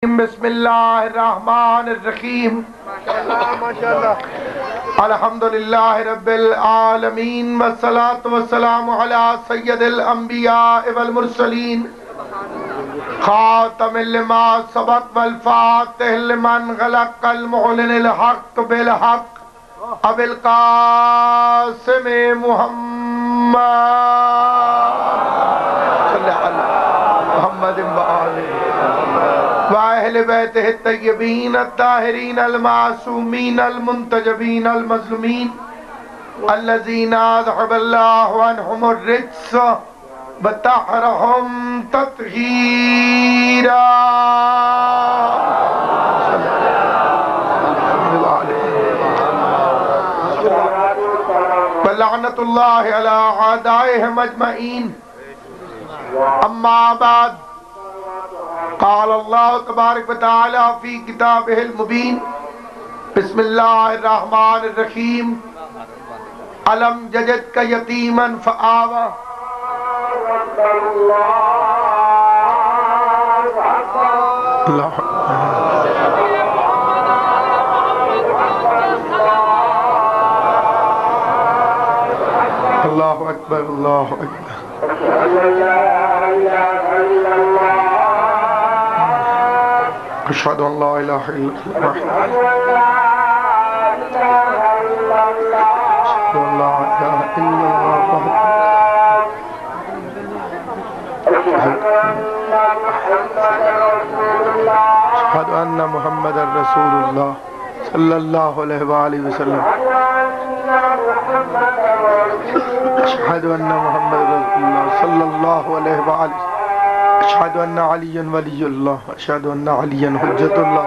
بسم اللہ الرحمن الرحیم الحمدللہ رب العالمین والصلاة والسلام علی سید الانبیاء والمرسلین خاتم لما سبق والفاتح لمن غلق المعلن الحق بالحق ابو القاسم محمد صلی اللہ محمد وآلہ وآہل بیتہ الطیبین الطاہرین المعصومین المنتجبین المظلومین الذین اذهب اللہ عنہم الرجس وطہرہم تطہیرا ولعنت اللہ علی اعدائہم اجمعین اما بعد قال اللہ تبارک و تعالی فی کتابہ المبین بسم اللہ الرحمن الرحیم علم ججد کا یتیما فآوہ اللہ اکبر اللہ اکبر اشہد ان لا الہ الا اللہ اشہد ان لا الہ الا اللہ اشہد ان محمد رسول اللہ صلی اللہ علیہ وآلہ وسلم اشہد ان محمد رسول اللہ صلی اللہ علیہ وآلہ وسلم اشہد ان علی ولی اللہ اشہد ان علی حجت اللہ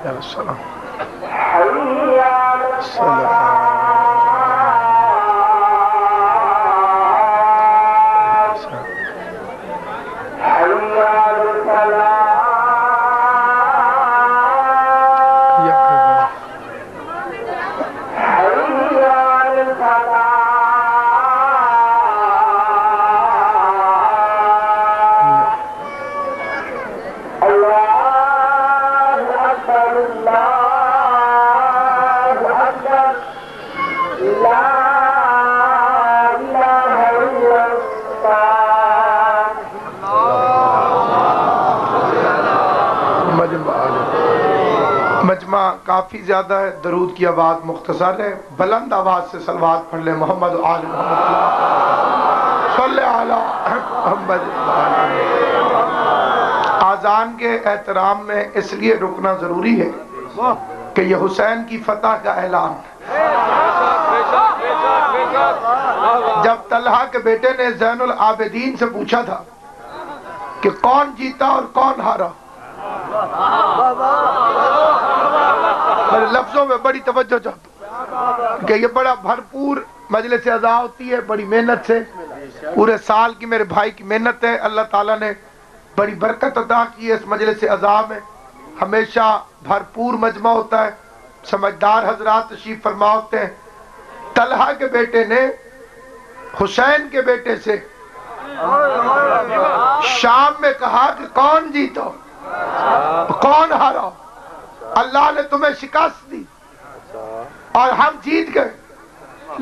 یا السلام مجمع کافی زیادہ ہے، درود کی آواز مختصر ہے، بلند آواز سے صلوات پڑھ لیں محمد آل محمد صلی علی محمد۔ آذان کے احترام میں اس لیے رکنا ضروری ہے کہ یہ حسین کی فتح کا اعلان۔ جب طلحہ کے بیٹے نے زین العابدین سے پوچھا تھا کہ کون جیتا اور کون ہارا، میرے لفظوں میں بڑی توجہ چاہتا ہوں کہ یہ بڑا بھرپور مجلس عزا ہوتی ہے، بڑی محنت سے، پورے سال کی میرے بھائی کی محنت ہے، اللہ تعالیٰ نے بڑی برکت عطا کی ہے اس مجلس عزا میں، ہمیشہ بھرپور مجمع ہوتا ہے، سمجھدار حضرات تشریف فرما ہوتے ہیں۔ طلحہ کے بیٹے نے حسین کے بیٹے سے شام میں کہا کہ کون جیتا کون ہارا، اللہ نے تمہیں شکست دی اور ہم جیت گئے۔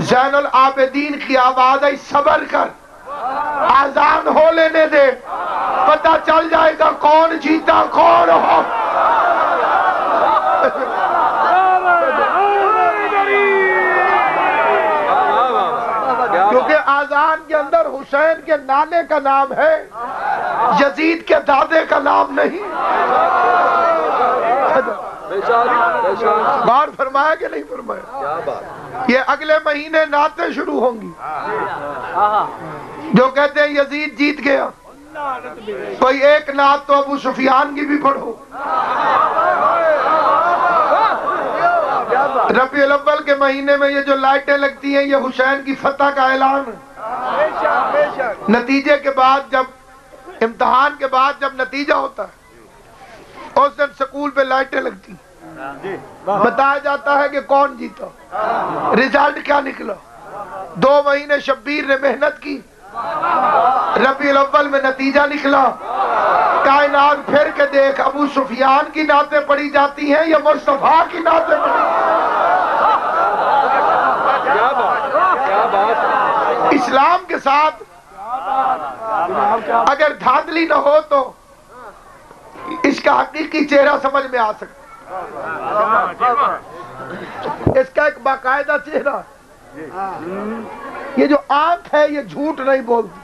زین العابدین کی آواز آئی صبر کر، آذان ہو لینے دے، پتہ چل جائے گا کون جیتا کون ہو۔ کیونکہ آذان کے اندر حسین کے نانے کا نام ہے، یزید کے دادے کا نام نہیں۔ بار فرمایا کہ نہیں فرمایا؟ یہ اگلے مہینے نعتیں شروع ہوں گی جو کہتے ہیں یزید جیت گیا، کوئی ایک نعت تو ابو سفیان کی بھی پڑھو۔ ربیع الاول کے مہینے میں یہ جو لائٹیں لگتی ہیں یہ حسین کی فتح کا اعلان ہے۔ نتیجے کے بعد جب امتحان کے بعد جب نتیجہ ہوتا ہے اس دن سکول پہ لائٹیں لگتی ہیں، بتایا جاتا ہے کہ کون جیتا، رزلٹ کیا نکلا۔ 2 مہینے شبیر نے محنت کی، ربیع الاول میں نتیجہ نکلا، کائنات پھر کے دیکھ، ابو سفیان کی نعتیں پڑھی جاتی ہیں یا مصطفیٰ کی نعتیں پڑھی؟ اسلام کے ساتھ اگر دھاندلی نہ ہو تو اس کا حقیقی چہرہ سمجھ میں آ سکتا، اس کا ایک باقاعدہ چہرہ، یہ جو آنکھ ہے یہ جھوٹ نہیں بولتی،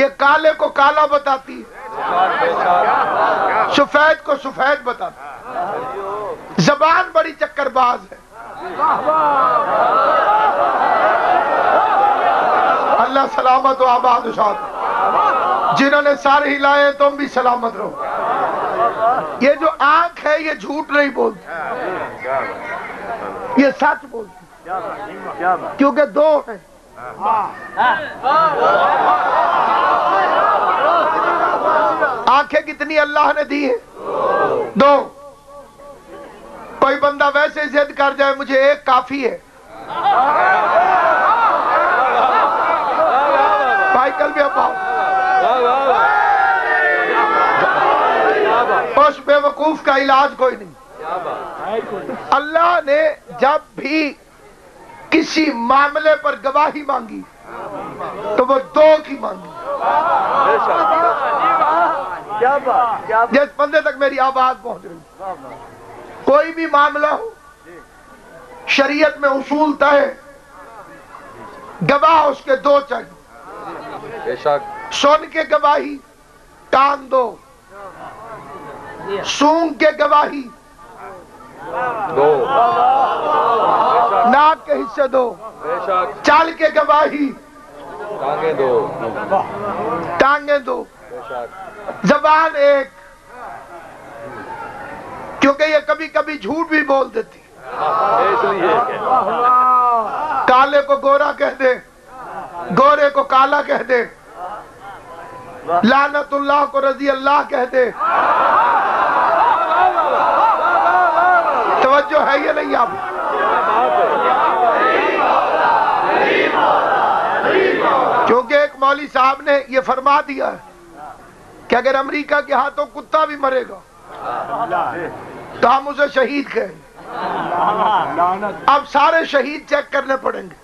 یہ کالے کو کالا بتاتی ہے، سفید کو سفید بتاتی ہے، زبان بڑی چکر باز ہے۔ اللہ سلامت و آباد و شاد، جنہوں نے سارے ہلائے تم بھی سلامت رہو۔ یہ جو آنکھ ہے یہ جھوٹ نہیں بولتی، یہ سچ بولتی، کیونکہ دو ہیں۔ آنکھیں کتنی اللہ نے دی ہیں؟ دو۔ کوئی بندہ ویسے ضد کر جائے مجھے ایک کافی ہے، بھائی کل بھی اب اس بے وقوف کا علاج کوئی نہیں۔ اللہ نے جب بھی کسی معاملے پر گواہی مانگی تو وہ دو کی مانگی۔ جس بندے تک میری آواز پہنچ رہی، کوئی بھی معاملہ ہو، شریعت میں اصول طے، گواہ اس کے دو چاہیے۔ سن کے گواہی کان دو، سونگ کے گواہی دو، ناک کے حصے دو، چال کے گواہی ٹانگیں دو، زبان ایک، کیونکہ یہ کبھی کبھی جھوٹ بھی بول دیتی، کالے کو گورا کہہ دے، گورے کو کالا کہہ دے، لعنت اللہ کو رضی اللہ کہہ دے۔ توجہ ہے یہ نہیں آپ؟ کیونکہ ایک مولوی صاحب نے یہ فرما دیا ہے کہ اگر امریکہ کے ہاتھوں کتا بھی مرے گا تو ہم اسے شہید کہیں گے۔ اب سارے شہید چیک کرنے پڑیں گے۔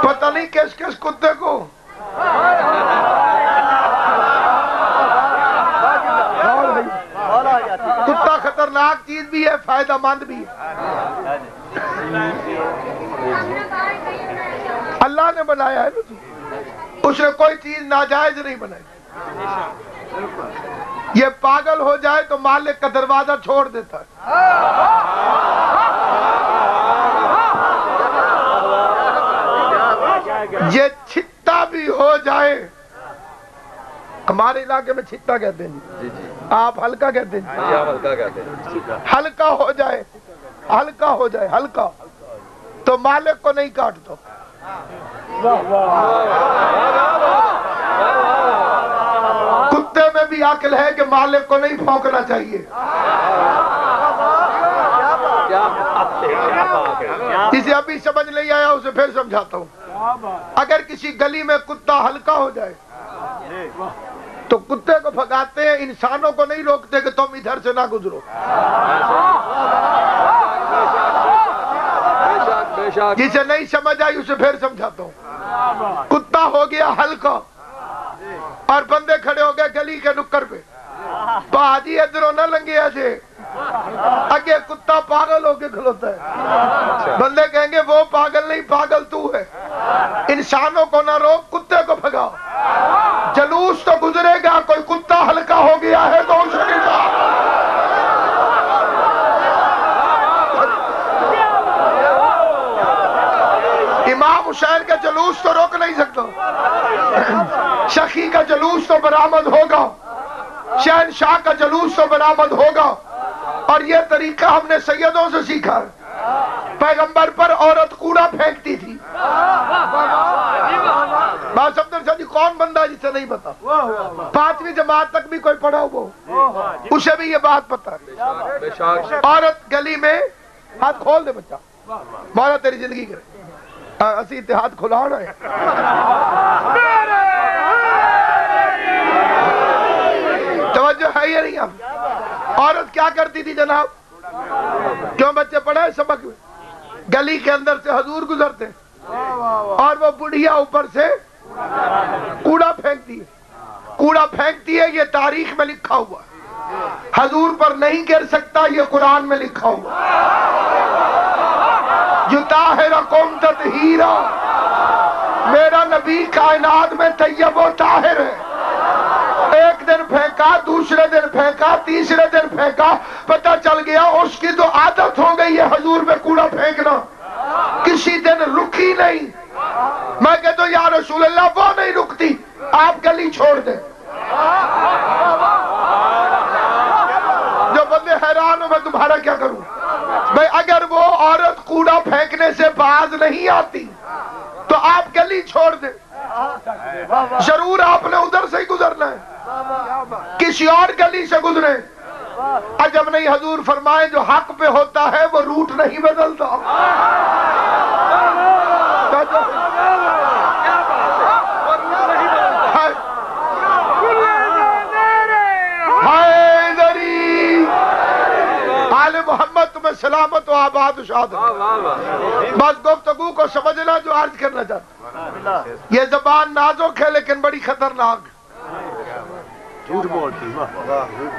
پتہ نہیں کس کس کتے کو کتا خطرناک چیز بھی ہے، فائدہ مند بھی ہے۔ اللہ نے بنایا ہے، اس نے کوئی چیز ناجائز نہیں بنائی۔ یہ پاگل ہو جائے تو مالک کا دروازہ چھوڑ دیتا ہے۔ یہ چھتا بھی ہو جائے، ہمارے علاقے میں چھتا کہتے ہیں، آپ ہلکا کہتے ہیں، ہلکا ہو جائے، ہلکا ہو جائے، ہلکا تو مالک کو نہیں کاٹتا۔ کتے میں بھی عقل ہے کہ مالک کو نہیں بھونکنا چاہیے۔ جسے ابھی سمجھ نہیں آیا اسے پھر سمجھاتا ہوں۔ اگر کسی گلی میں کتا ہلکا ہو جائے تو کتے کو بھگاتے ہیں، انسانوں کو نہیں روکتے کہ تم ادھر سے نہ گزرو۔ جسے نہیں سمجھ آئی اسے پھر سمجھاتا ہوں۔ کتا ہو گیا ہلکا اور بندے کھڑے ہو گئے گلی کے نکر پہ، باجی ادھروں نہ لنگے ایسے، اگے کتا پاگل ہو کے کھلوتا ہے۔ بندے کہیں گے وہ پاگل نہیں، پاگل تو ہے۔ انسانوں کو نہ روک، کتے کو بھگاؤ۔ جلوس تو گزرے گا، کوئی کتا ہلکا ہو گیا ہے تو اسے نکال۔ امام حسین کا جلوس تو روک نہیں سکتا، شقی کا جلوس تو برآمد ہوگا، شہنشاہ کا جلوس تو برآمد ہوگا۔ اور یہ طریقہ ہم نے سیدوں سے سیکھا ہے۔ پیغمبر پر عورت کوڑا پھینکتی تھی۔ بات سمجھ سکتی کون بندہ جسے نہیں پتا؟ 5ویں جماعت تک بھی کوئی پڑھا ہو اسے بھی یہ بات پتا ہے۔ عورت گلی میں ہاتھ کھول دے بچہ، مولا تیری زندگی کرے، اسی اتحاد کھلانا ہے۔ توجہ ہے یہ نہیں اب؟ عورت کیا کرتی تھی جناب؟ کیوں بچے پڑھے سبق میں؟ گلی کے اندر سے حضور گزرتے اور وہ بڑھیا اوپر سے کوڑا پھینکتی ہے، کوڑا پھینکتی ہے، یہ تاریخ میں لکھا ہوا ہے، حضور پر نہیں گر سکتا، یہ قرآن میں لکھا ہوا ہے۔ یطہرکم تطہیرا، میرا نبی کائنات میں طیب و طاہر ہے۔ ایک دن پھینکا، دوسرے دن پھینکا، تیسرے دن پھینکا، پتہ چل گیا اس کی تو عادت ہو گئی ہے حضور پہ کوڑا پھینکنا، کسی دن رکی نہیں۔ میں کہتا ہوں یا رسول اللہ وہ نہیں رکتی، آپ گلی چھوڑ دیں۔ جو بندے حیران ہو میں تمہارا کیا کروں بھئی، اگر وہ عورت کوڑا پھینکنے سے باز نہیں آتی تو آپ گلی چھوڑ دیں، ضرور آپ نے ادھر سے ہی گزرنا ہے، کسی اور گلی سے گزرے۔ عجب نہیں، حضور فرمائے جو حق پہ ہوتا ہے وہ روٹ نہیں بدلتا۔ آل محمد تمہیں سلامت و آباد و شاد۔ بس گفتگو کو سمجھنا جو عرض کرنا چاہتا۔ یہ زبان نازک ہے لیکن بڑی خطرناک، جھوٹ بولتی،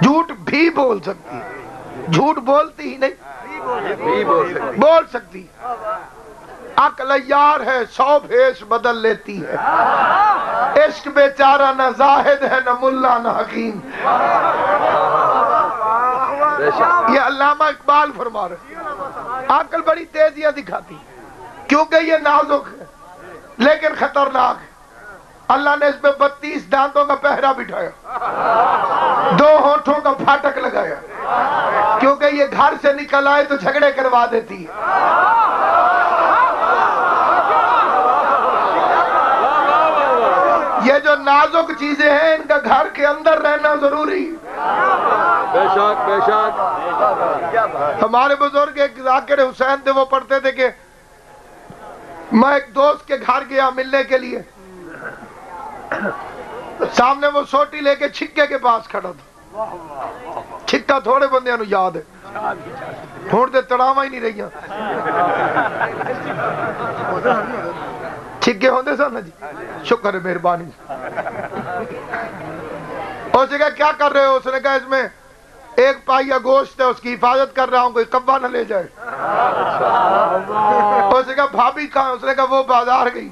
جھوٹ بھی بول سکتی، جھوٹ بولتی ہی نہیں بول سکتی۔ عقل عیار ہے، 100 بھیس بدل لیتی ہے، عشق بیچارہ نہ زاہد ہے نہ ملا نہ حکیم۔ یہ علامہ اقبال فرما رہے، عقل بڑی تیزیاں دکھاتی کیونکہ یہ نازک ہے لیکن خطرناک ہے۔ اللہ نے اس پہ 32 دانتوں کا پہرا بٹھایا، 2 ہونٹوں کا پھاٹک لگایا، کیونکہ یہ گھر سے نکل آئے تو جھگڑے کروا دیتی ہے۔ یہ جو نازک چیزیں ہیں ان کا گھر کے اندر رہنا ضروری ہے۔ بے شک بے شک۔ ہمارے بزرگ ایک ذاکر حسین تھے، وہ پڑھتے تھے کہ میں ایک دوست کے گھر گیا ملنے کے لیے، سامنے وہ سوٹی لے کے چھکے کے پاس کھڑا تھا۔ چھکا تھوڑے بندیاں نو یاد ہے، ہون تے تڑاواں ہی نہیں رہیاں، چھکے ہوندے سن جی، شکر ہے مہربانی۔ اس نے کہا کیا کر رہے ہو؟ اس نے کہا اس میں ایک پائیا گوشت ہے، اس کی حفاظت کر رہا ہوں، کوئی کبا نہ لے جائے۔ اس نے کہا بھابی کہاں؟ اس نے کہا وہ بازار گئی۔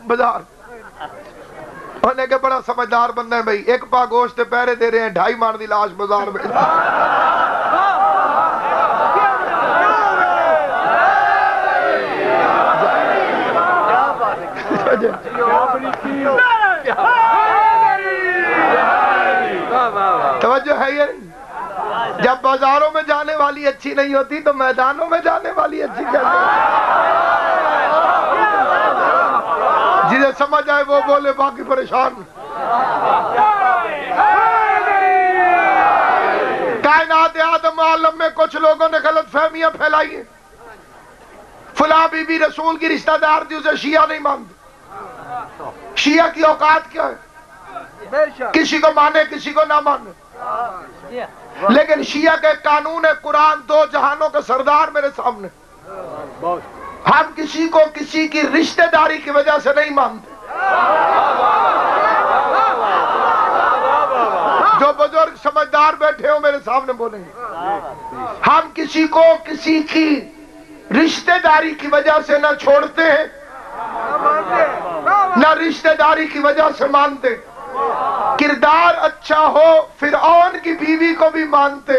بازار، انہوں نے کہا بڑا سمجھدار بندہ ہے بھائی، ایک پا گوشت پہرے دے رہے ہیں، 2.5 مار دی لاش بازار میں۔ توجہ ہے یہ نہیں؟ جب بازاروں میں جانے والی اچھی نہیں ہوتی تو میدانوں میں جانے والی اچھی کیسے؟ جسے سمجھ آئے وہ بولے، باقی پریشان۔ کائنات آدم عالم میں کچھ لوگوں نے غلط فہمیاں پھیلائی ہیں، فلاں بی بی رسول کی رشتہ دار تھی، اسے شیعہ نہیں مانتے۔ شیعہ کی اوقات کیا ہے؟ کسی کو مانے کسی کو نہ مانے، لیکن شیعہ کے قانون قرآن 2 جہانوں کا سردار میرے سامنے، ہم کسی کو کسی کی رشتہ داری کی وجہ سے نہیں مانتے۔ جو بزرگ سمجھدار بیٹھے ہو میرے سامنے بولیں گے، ہم کسی کو کسی کی رشتہ داری کی وجہ سے نہ چھوڑتے ہیں نہ رشتہ داری کی وجہ سے مانتے۔ کردار اچھا ہو فرعون کی بیوی کو بھی مانتے۔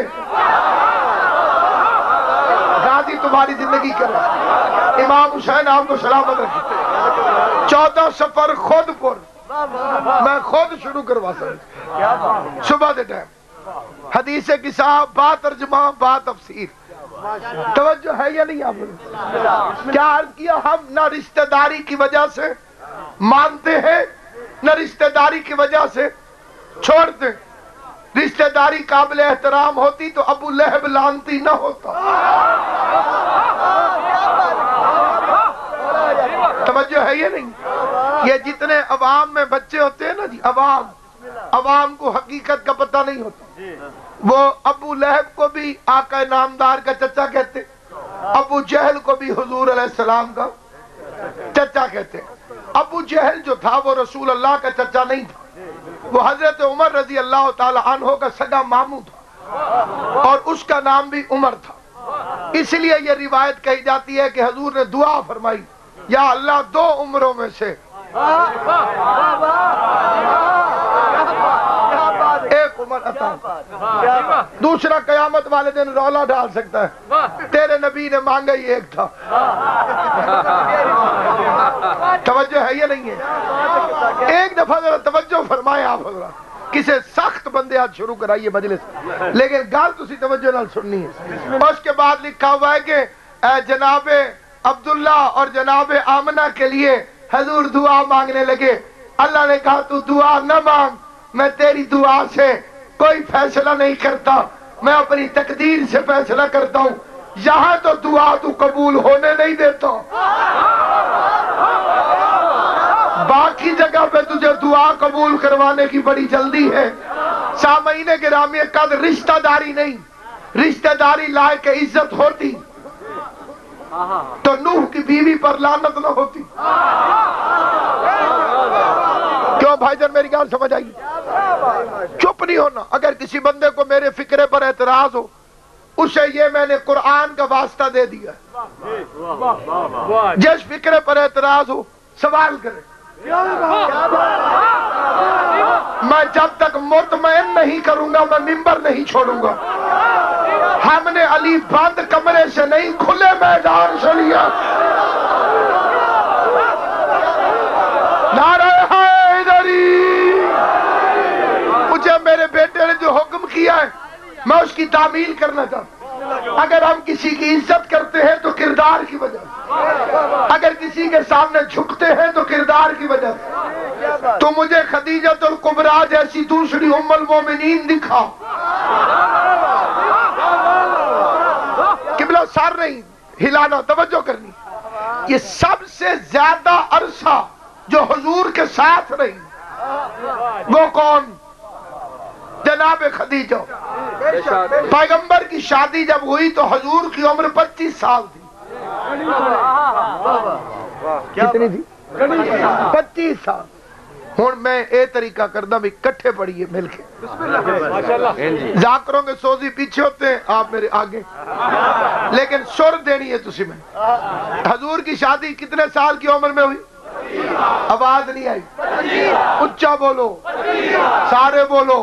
غازی تمہاری زندگی کرے، امام حسین آپ کو سلامت رکھے۔ 14 سفر خود پر میں خود شروع کروا سکتا، صبح دے ٹائم حدیث قصہ با ترجمہ با تفسیر۔ توجہ ہے یا نہیں آپ نے؟ کیا عرض کیا؟ ہم نہ رشتہ داری کی وجہ سے مانتے ہیں نہ رشتہ داری کی وجہ سے چھوڑتے۔ رشتہ داری قابل احترام ہوتی تو ابو لہب لعنتی نہ ہوتا۔ توجہ ہے یہ نہیں؟ یہ جتنے عوام میں بچے ہوتے ہیں نا جی، عوام کو حقیقت کا پتہ نہیں ہوتا۔ وہ ابو لہب کو بھی آقا نامدار کا چچا کہتے، ابو جہل کو بھی حضور علیہ السلام کا چچا کہتے۔ ابو جہل جو تھا وہ رسول اللہ کا چچا نہیں تھا، وہ حضرت عمر رضی اللہ تعالی عنہ کا سگا ماموں تھا، اور اس کا نام بھی عمر تھا۔ اس لیے یہ روایت کہی جاتی ہے کہ حضور نے دعا فرمائی، یا اللہ دو عمروں میں سے ایک عمر عطا، دوسرا قیامت والے دن رولا ڈال سکتا ہے، تیرے نبی نے مانگا ہی ایک تھا۔ توجہ ہے یہ نہیں ہے؟ ایک دفعہ ذرا توجہ فرمائیں آپ حضرات، کسے سخت بندے آج شروع کرائیے مجلس، لیکن گال تسی توجہ نال سننی ہے۔ اس کے بعد لکھا ہوا ہے کہ جناب عبداللہ اور جناب آمنہ کے لیے حضور دعا مانگنے لگے۔ اللہ نے کہا تو دعا نہ مانگ، میں تیری دعا سے کوئی فیصلہ نہیں کرتا، میں اپنی تقدیر سے فیصلہ کرتا ہوں، یہاں تو دعا تو قبول ہونے نہیں دیتا، باقی جگہ پہ تجھے دعا قبول کروانے کی بڑی جلدی ہے۔ سامعین گرامی قدر، رشتہ داری نہیں، رشتہ داری لائق عزت ہوتی تو نوح کی بیوی پر لعنت نہ ہوتی۔ کیوں بھائی جان میری گال سمجھ آئی؟ چپ نہیں ہونا۔ اگر کسی بندے کو میرے فکرے پر اعتراض ہو، اسے یہ میں نے قرآن کا واسطہ دے دیا، جس فکرے پر اعتراض ہو سوال کرے، میں جب تک مطمئن نہیں کروں گا میں ممبر نہیں چھوڑوں گا۔ ہم نے علی بند کمرے سے نہیں کھلے میدان سے لیا۔ نعرہ حیدری! مجھے میرے بیٹے نے جو حکم کیا ہے میں اس کی تعمیل کرنا چاہتا ہوں۔ اگر ہم کسی کی عزت کرتے ہیں تو کردار کی وجہ سے، اگر کسی کے سامنے جھکتے ہیں تو کردار کی وجہ سے۔ تو مجھے خدیجۃ الکبریٰ جیسی دوسری ام المومنین دکھا، قبلہ سر نہیں ہلانا، توجہ کرنی۔ یہ سب سے زیادہ عرصہ جو حضور کے ساتھ رہی وہ کون؟ جناب خدیجہ۔ پیغمبر کی شادی جب ہوئی تو حضور کی عمر 25 سال تھی۔ کتنی تھی؟ 25 سال۔ ہون میں اے طریقہ کردہ بھی کٹھے پڑھئیے مل کے، ذاکروں کے سوزی پیچھے ہوتے ہیں، آپ میرے آگے، لیکن سر دینی ہے تسی میں۔ حضور کی شادی کتنے سال کی عمر میں ہوئی؟ آواز نہیں آئی، اچھا بولو، سارے بولو،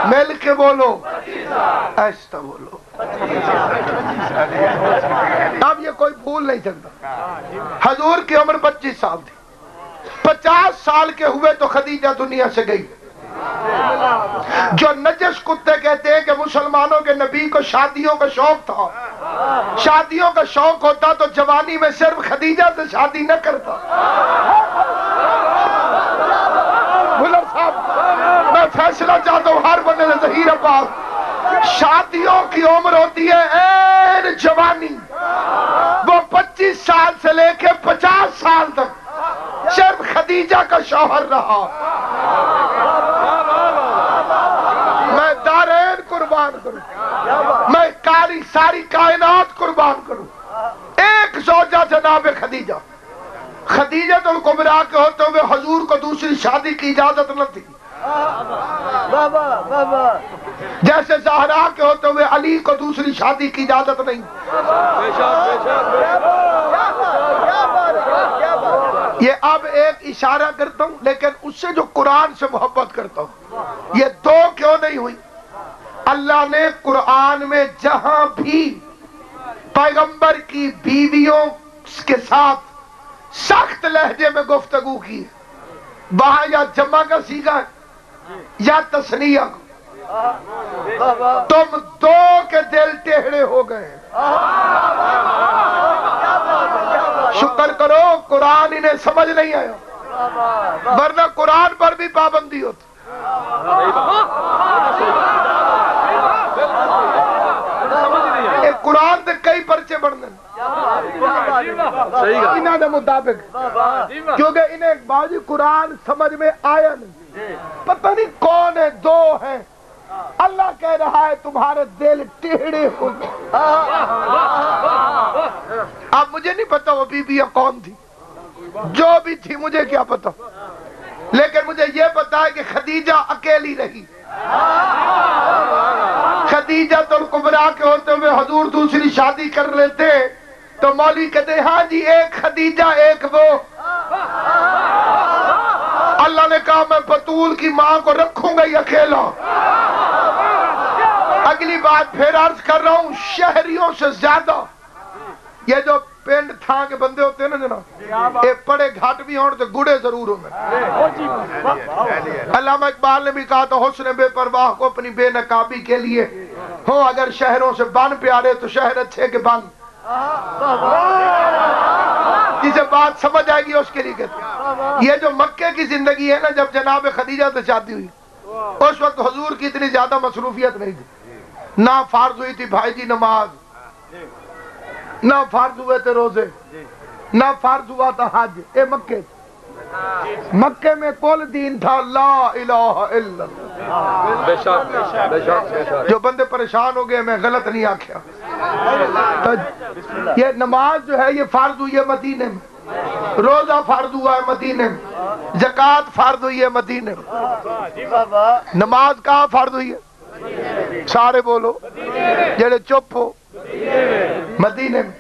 مل کے بولو، ایسا بولو۔ اب یہ کوئی بھول نہیں سکتا۔ حضور کی عمر 25 سال تھی، 50 سال کے ہوئے تو خدیجہ دنیا سے گئی۔ جو نجس کتے کہتے ہیں کہ مسلمانوں کے نبی کو شادیوں کا شوق تھا، شادیوں کا شوق ہوتا تو جوانی میں صرف خدیجہ سے شادی نہ کرتا۔ بھلر صاحب میں فیصلہ چاہتا ہوں ہر بندے نے ظہیر عباس، شادیوں کی عمر ہوتی ہے این جوانی، وہ 25 سال سے لے کے 50 سال تک صرف خدیجہ کا شوہر رہا۔ میں دارین قربان کروں، میں ساری کائنات قربان کروں، ایک زوجہ جناب خدیجہ۔ خدیجۃ الکبریٰ کے ہوتے ہوئے حضور کو دوسری شادی کی اجازت نہ تھی، جیسے زہرا کے ہوتے ہوئے علی کو دوسری شادی کی اجازت نہیں۔ یہ اب ایک اشارہ کرتا ہوں، لیکن اس سے جو قرآن سے محبت کرتا ہوں، یہ دو کیوں نہیں ہوئی؟ اللہ نے قرآن میں جہاں بھی پیغمبر کی بیویوں کے ساتھ سخت لہجے میں گفتگو کی ہے، وہاں یا جمع کا سیگا ہے یا تثنیہ کو، تم دو کے دل ٹیڑھے ہو گئے۔ شکر کرو قرآن انہیں سمجھ نہیں آیا، ورنہ قرآن پر بھی پابندی ہوتی۔ قرآن دے کئی پرچے بڑھنے انہاں دے مطابق، کیونکہ انہیں ایک باجی قرآن سمجھ میں آیا نہیں، پتہ نہیں کون ہے، دو ہیں، اللہ کہہ رہا ہے تمہارے دل ٹیڑھے ہو گئے۔ اب مجھے نہیں پتا وہ بی بی کون تھی، جو بھی تھی مجھے کیا پتا، لیکن مجھے یہ پتا ہے کہ خدیجہ اکیلی رہی۔ خدیجہ تو الکبریٰ کے ہوتے ہوئے حضور دوسری شادی کر لیتے تو مولوی کہتے ہیں ہاں جی ایک خدیجہ ایک وہ۔ اللہ نے کہا میں بطول کی ماں کو رکھوں گا ہی اکیلا۔ اگلی بات پھر عرض کر رہا ہوں، شہریوں سے زیادہ یہ جو پینڈ تھا کے بندے ہوتے ہیں نا جناب، یہ پڑے گھاٹ بھی ہوں تو گڑے ضرور ہوں۔ علامہ اقبال نے بھی کہا تو حسن بے پرواہ کو اپنی بے نقابی کے لیے ہو اگر شہروں سے بن پیارے تو شہر اچھے کے بن۔ جسے بات سمجھ آئے گی اس کے لیے کہتے ہیں یہ جو مکے کی زندگی ہے نا، جب جناب خدیجہ سے شادی ہوئی اس وقت حضور کی اتنی زیادہ مصروفیت نہیں تھی، نہ فرض ہوئی تھی بھائی جی نماز، نہ فرض ہوئے تھے روزے، نہ فرض ہوا تھا حج۔ اے مکے میں کل دین تھا لا الہ الا اللہ۔ بے شک بے شک۔ جو بندے پریشان ہو گئے میں غلط نہیں آکھیا، یہ نماز جو ہے یہ فرض ہوئی ہے مدینے میں، روزہ فرض ہوا ہے مدینے میں، زکوٰۃ فرض ہوئی ہے مدینے میں، نماز کہاں فرض ہوئی ہے؟ سارے بولو جڑے چپ ہو، مدینے میں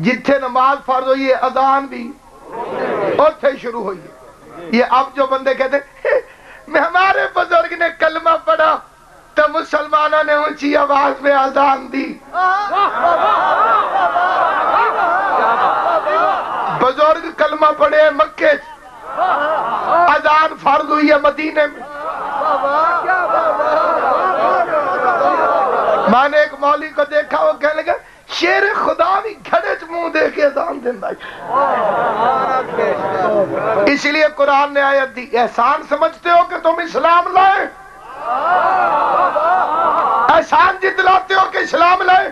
جتھے نماز فرض ہوئی ہے اذان بھی اوتھے شروع ہوئی ہے۔ یہ اب جو بندے کہتے ہیں میں ہمارے بزرگ نے کلمہ پڑھا تو مسلمانوں نے اونچی آواز میں اذان دی۔ بزرگ کلمہ پڑھے ہیں مکے، اذان فرض ہوئی ہے مدینے میں۔ میں نے ایک مولوی کو دیکھا وہ کہنے لگا شیر خدا بھی گھڑے چ منہ دے کے اذان دیندا ہے۔ اس لیے قرآن نے آیت دی، احسان سمجھتے ہو کہ تم اسلام لائے؟ احسان جتلاتے ہو کہ اسلام لائے؟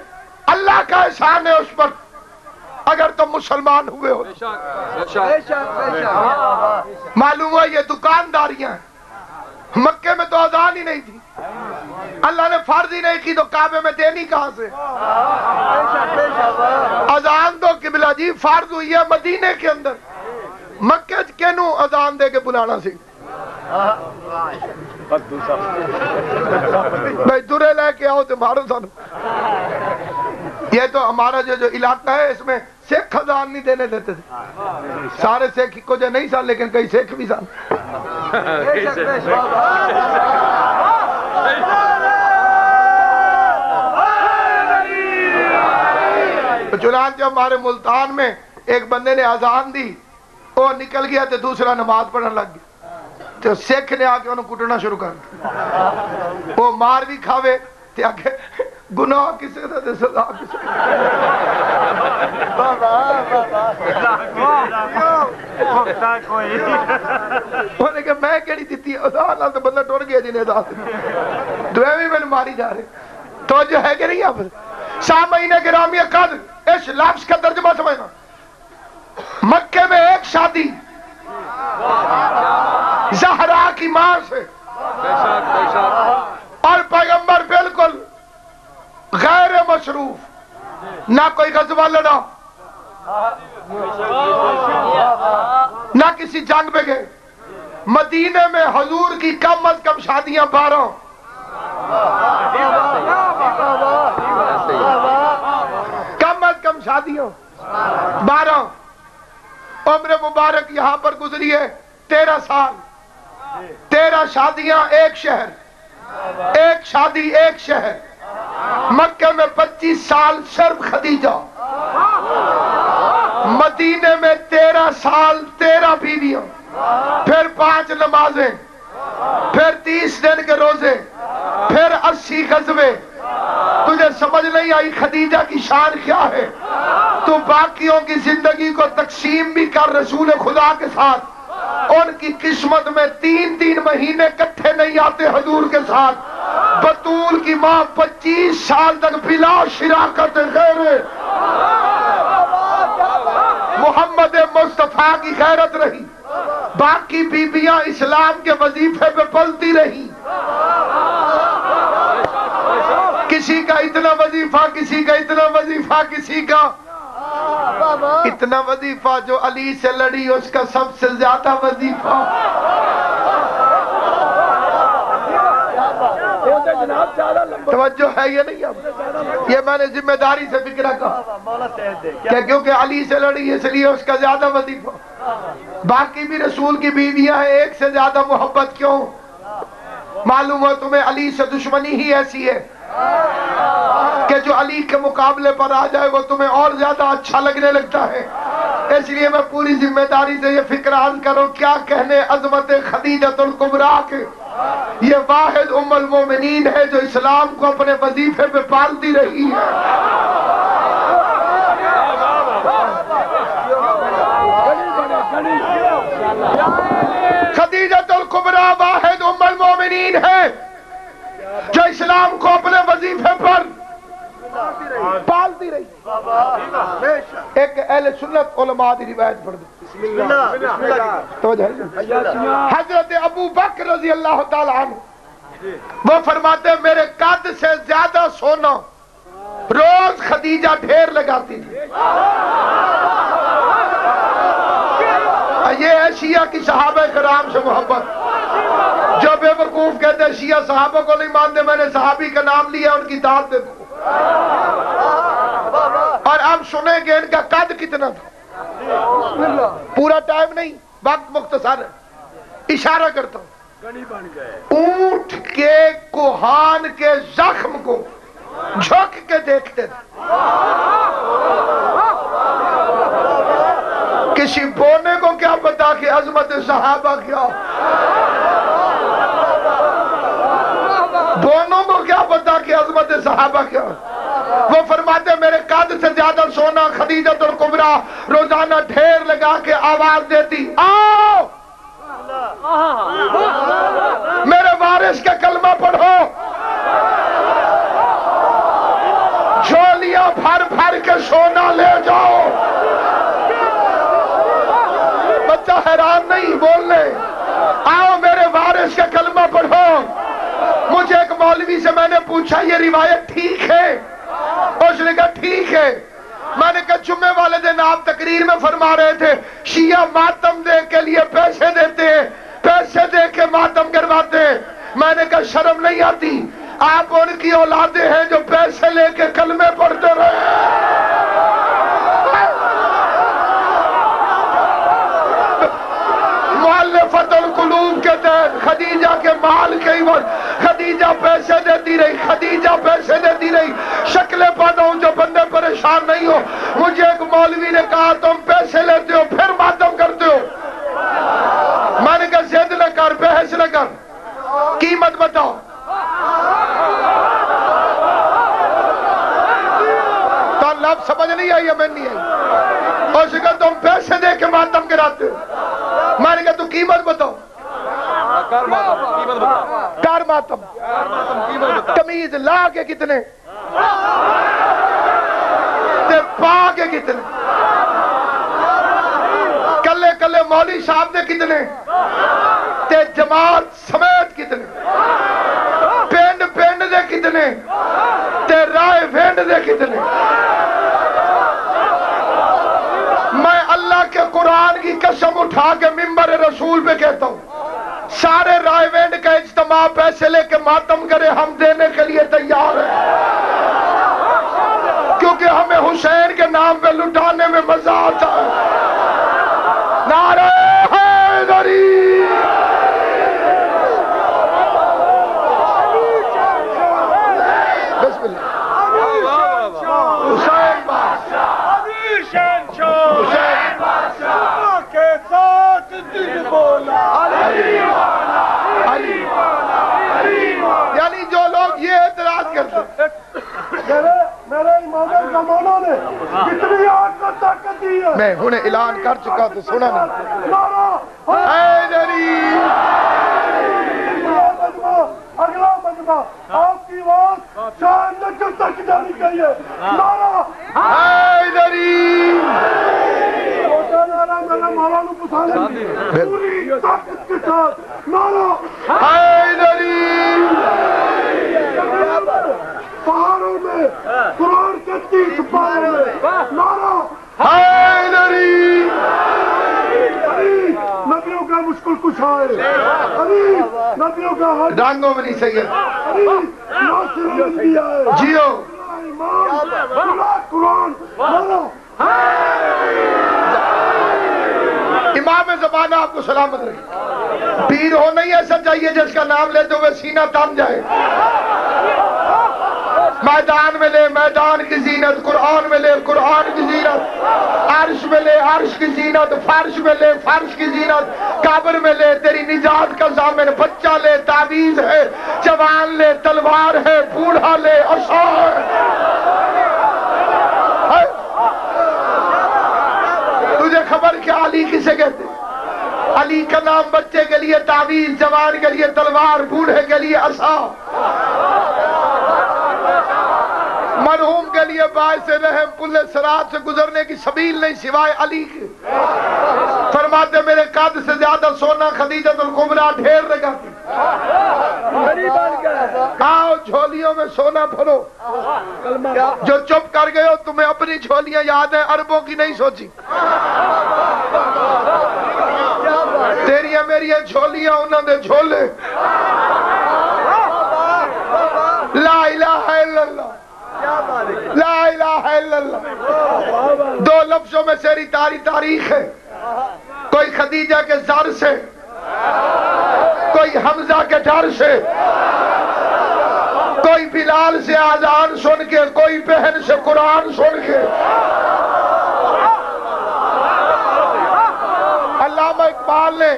اللہ کا احسان ہے اس پر اگر تم مسلمان ہوئے ہو۔ معلوم ہوا یہ دکانداریاں ہیں، مکے میں تو اذان ہی نہیں تھی، اللہ نے فرض ہی نہیں کی تو کعبے میں دینی کہاں سے؟ اذان تو قبلہ جی فرض ہوئی ہے مدینے کے اندر، مکے کینوں اذان دے کے بلانا سی؟ بھائی درے لے کے آؤ تو مارو سانو۔ یہ تو ہمارا جو علاقہ ہے اس میں سکھ اذان نہیں دینے دیتے تھے، سارے سکھ کو جو نہیں سان لیکن کئی سکھ بھی سان۔ چنانچہ ہمارے ملتان میں ایک بندے نے اذان دی، وہ نکل گیا تو دوسرا نماز پڑھنے لگ گیا تو سکھ نے آ کے انہوں کٹنا شروع کر دیا، وہ مار بھی کھاوے تے آگے گناہ کسے دا تے سزا کسے انہوں نے کہا میں کہڑی دیتی ہے اذان نال تو بندہ ٹر گیا جنہیں اذان دوے بھی میں ماری جا رہے تو جو ہے کہ نہیں اب سامعین گرامی قدر اس لفظ کا ترجمہ سمجھنا، مکے میں ایک شادی زہرا کی ماں سے اور پیغمبر بالکل غیر مصروف، نہ کوئی غزوہ لڑا نہ کسی جنگ میں گئے، مدینے میں حضور کی کم از کم شادیاں 12، کم از کم شادیوں 12۔ عمر مبارک یہاں پر گزری ہے 13 سال، 13 شادیاں ایک شہر، ایک شادی ایک شہر۔ مکہ میں 25 سال صرف خدیجہ، مدینے میں 13 سال 13 بیویاں، پھر 5 نمازیں، پھر 30 دن کے روزے، پھر 80 غزوے۔ تجھے سمجھ نہیں آئی خدیجہ کی شان کیا ہے؟ تو باقیوں کی زندگی کو تقسیم بھی کر رسول خدا کے ساتھ، ان کی قسمت میں 3 مہینے کٹھے نہیں آتے حضور کے ساتھ۔ بطول کی ماں 25 سال تک بلا شراکت غیر محمد مصطفیٰ کی غیرت رہی، باقی بیویاں اسلام کے وظیفے پہ پلتی رہی، کسی کا اتنا وظیفہ، کسی کا اتنا وظیفہ، کسی کا اتنا وظیفہ، جو علی سے لڑی اس کا سب سے زیادہ وظیفہ۔ توجہ ہے یہ نہیں اب؟ یہ میں نے ذمہ داری سے فکرہ کہا کہ کیونکہ علی سے لڑی اس لیے اس کا زیادہ وظیفہ۔ باقی بھی رسول کی بیویاں ہیں، ایک سے زیادہ محبت کیوں؟ معلوم ہو تمہیں علی سے دشمنی ہی ایسی ہے کہ جو علی کے مقابلے پر آ جائے وہ تمہیں اور زیادہ اچھا لگنے لگتا ہے۔ اس لیے میں پوری ذمہ داری سے یہ فکر عرض کروں، کیا کہنے عظمت خدیجۃ الکبریٰ کے، یہ واحد ام المومنین ہے جو اسلام کو اپنے وظیفے پہ پالتی رہی ہے۔ خدیجۃ الکبریٰ واحد ام المومنین ہے جو اسلام کو اپنے وظیفے پر پالتی رہی۔ ایک اہل سنت علماء دی روایت پڑھ دو، حضرت ابو بکر رضی اللہ تعالیٰ عنہ وہ فرماتے ہیں میرے قد سے زیادہ سونا روز خدیجہ ڈھیر لگاتی تھی۔ یہ ہے شیعہ کی صحابہ کرام سے محبت۔ جو بے وقوف کہتے ہیں شیعہ صحابہ کو نہیں مانتے، میں نے صحابی کا نام لیا، ان کی داد دیکھو اور اب سنیں گے ان کا قد کتنا تھا۔ پورا ٹائم نہیں، وقت مختصر ہے، اشارہ کرتا ہوں۔ اونٹ کے کوہان کے زخم کو جھک کے دیکھتے تھے۔ کسی بونے کو کیا پتا کہ عظمت صحابہ کیا، بونوں کو کیا پتا کہ عظمت صحابہ کیا۔ وہ فرماتے میرے قد سے زیادہ سونا خدیجۃ الکبریٰ روزانہ ڈھیر لگا کے آواز دیتی، آؤ میرے وارث کا کلمہ پڑھو۔ جھولیاں بھر بھر کے سونا لے جاؤ۔ بچہ حیران نہیں بولنے، آؤ میرے وارث کا کلمہ پڑھو۔ مجھے ایک مولوی سے میں نے پوچھا یہ روایت ٹھیک ہے؟ اس نے کہا ٹھیک ہے۔ میں نے کہا جمعے والے دن آپ تقریر میں فرما رہے تھے شیعہ ماتم دے کے لیے پیسے دیتے ہیں، پیسے دے کے ماتم کرواتے ہیں۔ میں نے کہا شرم نہیں آتی؟ آپ ان کی اولادیں ہیں جو پیسے لے کے کلمے پڑھتے رہے۔ مؤلفۃ القلوب کے تحت خدیجہ کے مال کے عوض خدیجہ پیسے دیتی رہی، خدیجہ پیسے دیتی رہی۔ شکلیں پڑھاؤں جو بندے پریشان نہیں ہو۔ مجھے ایک مولوی نے کہا تم پیسے لیتے ہو پھر ماتم کرتے ہو۔ میں نے کہا ضد نہ کر، بحث نہ کر، قیمت بتاؤ۔ تو لفظ سمجھ نہیں آئی، ہمیں نہیں آئی۔ اور کہا تم پیسے دے کے ماتم کراتے ہو۔ میں نے کہا تو قیمت بتاؤ۔ کار ماتم تمیز لا کے کتنے تے پا کے کتنے، کلے کلے مولوی صاحب نے کتنے تے جماعت سمیت کتنے، پینڈ پینڈ دے کتنے تے رائے وینڈ دے کتنے۔ میں اللہ کے قرآن کی قسم اٹھا کے ممبر رسول پہ کہتا ہوں سارے رائے وینڈ کا اجتماع پیسے لے کے ماتم کرے، ہم دینے کے لیے تیار ہیں، کیونکہ ہمیں حسین کے نام پہ لٹانے میں مزہ آتا ہے۔ نعرہ حیدری، بسم اللہ۔ حسین بادشاہ، حسین بادشاہ کے ساتھ دل بولا، یعنی جو لوگ یہ اعتراض کرتے میرے امام زمانہ نے کتنی آگ کو طاقت دی ہے، میں انہیں اعلان کر چکا تو سنا نہیں۔ حیدری اگلا مجمع آپ کی آواز شاید نجم تک جانی چاہیے. نعرہ حیدری. چھوٹا نعرہ میرا مولانا پسند ہے پوری طاقت کے ساتھ. نعرہ حیدری. پہاڑوں میں قرآن کے 30 پہاڑوں میں نعرہ حیدری. علی نبیوں کا مشکل کشا ہے. علی نبیوں کا حج. ڈانگوں میں نہیں سید. علی ناصر الانبیاء ہے. جیو. امام قرآن. نعرہ امام زمانہ آپ کو سلامت رہے. پیر ہو نہیں ایسا چاہیے جس کا نام لیتے ہوئے سینہ تان جائے. میدان میں لے میدان کی زینت, قرآن میں لے قرآن کی زینت, عرش میں لے عرش کی زینت, فرش میں لے فرش کی زینت, قبر میں لے تیری نجات کا ضامن. بچہ لے تعویذ ہے, جوان لے تلوار ہے, بوڑھا لے عصا ہے. تجھے خبر کیا علی کسے کہتے ہیں؟ علی کا نام بچے کے لیے تعویذ, جوان کے لیے تلوار, بوڑھے کے لیے عصا, مرحوم کے لیے باعث رحم پل صراط سے گزرنے کی سبیل نہیں سوائے علی کے. فرماتے میرے قد سے زیادہ سونا خدیجۃ الکبریٰ ڈھیر لگاتی. آؤ جھولیوں میں سونا بھرو. جو چپ کر گئے ہو تمہیں اپنی جھولیاں یاد ہیں, عربوں کی نہیں سوچی. تیریاں میریاں جھولیاں انہوں نے جھولے. لا الہ الا اللہ, لا الہ الا اللہ. دو لفظوں میں سیری تاریخ ہے. کوئی خدیجہ کے زر سے, کوئی حمزہ کے ڈر سے, کوئی بلال سے آذان سن کے, کوئی بہن سے قرآن سن کے. علامہ اقبال نے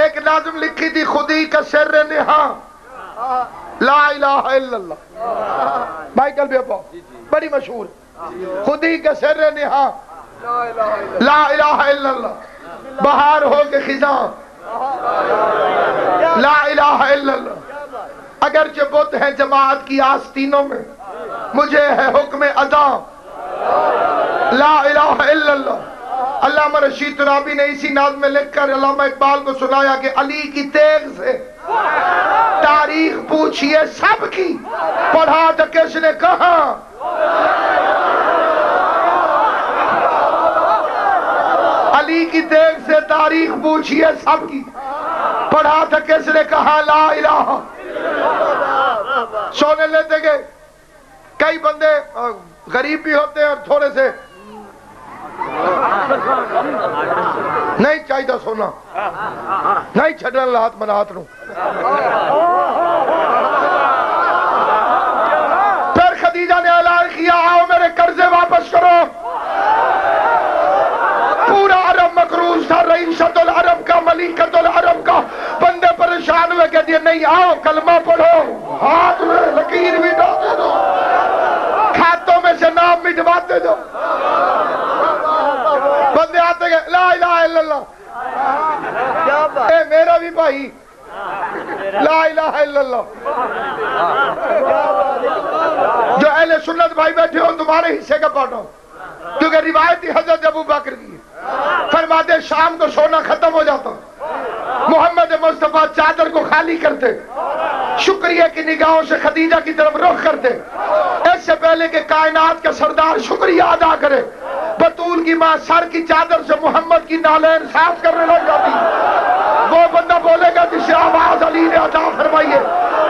ایک نظم لکھی تھی, خودی کا سر نہا لا الہ الا اللہ. مائیکل بیپو بڑی مشہور. خودی کا سر نہا لا الہ الا اللہ. بہار ہو کے خزاں لا الہ الا اللہ. اگرچہ بت ہیں جماعت کی آستینوں میں, مجھے ہے حکم اذاں لا الہ الا اللہ. علامہ رشید ترابی نے اسی نظم میں لکھ کر علامہ اقبال کو سنایا کہ علی کی تیغ سے تاریخ پوچھئے سب کی, پڑھا تو کس نے کہا. علی کی تیغ سے تاریخ پوچھئے سب کی, پڑھا تو کس نے کہا لا الہ. سونے لیتے گئے. کئی بندے غریب بھی ہوتے ہیں اور تھوڑے سے نہیں چاہیے سونا, نہیں چھڑنا لات منات نو. پھر خدیجہ نے اعلان کیا آؤ میرے قرضے واپس کرو. پورا عرب مقروض تھا, رئیسۃ العرب کا, ملیکۃ العرب کا. بندے پریشان ہوئے کہہ دیا نہیں آؤ کلمہ پڑھو, ہاتھ میں لکیر مٹاتے دو, کھاتوں میں سے نام مٹواتے دو. بندے آتے گئے لا الہ الا اللہ. اے میرا بھی بھائی لا الہ الا اللہ. جو اہل سنت بھائی بیٹھے ہو تمہارے حصے کا پڑھو, کیونکہ روایتی حضرت ابو بکر کی ہے. فرماتے شام کو سونا ختم ہو جاتا, محمد مصطفیٰ چادر کو خالی کرتے, شکریہ کی نگاہوں سے خدیجہ کی طرف رخ کرتے. اس سے پہلے کہ کائنات کا سردار شکریہ ادا کرے, بطول کی ماں سر کی چادر سے محمد کی نالین صاف کرنے لگ جاتی. وہ بندہ بولے گا جسے آواز علی نے عطا فرمائی ہے.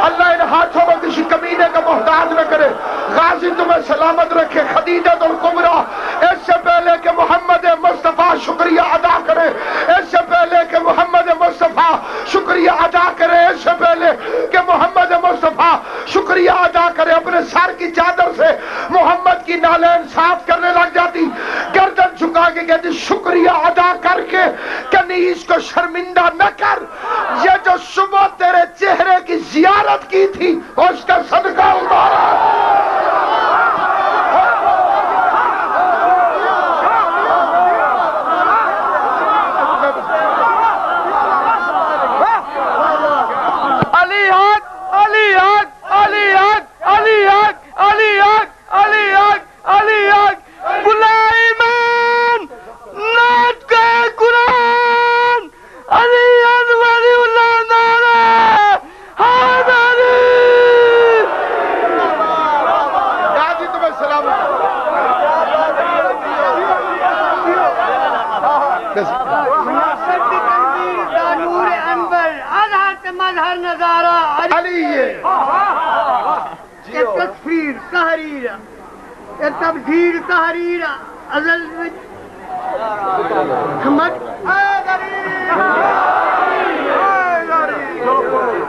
اللہ ان ہاتھوں میں کسی کمینے کا محتاج نہ کرے. غازی تمہیں سلامت رکھے. خدیجۃ الکبریٰ اس سے پہلے کہ محمد مصطفیٰ شکریہ ادا کرے, اس سے پہلے کہ محمد مصطفیٰ شکریہ ادا کرے, اس سے پہلے کہ محمد مصطفیٰ شکریہ ادا کرے, اپنے سر کی چادر سے محمد کی نالین صاف کرنے لگ جاتی. گردن جھکا کے کہتی شکریہ ادا کر کے کنیز کو شرمندہ نہ کر. یہ جو صبح تیرے چہرے کی زیارت کی تھی اس کا صدقہ اتارا. نور انور اظہر سے مظہر نظارہ علی یہ تصویر تحریر یہ تبدیل تحریر ازل حمد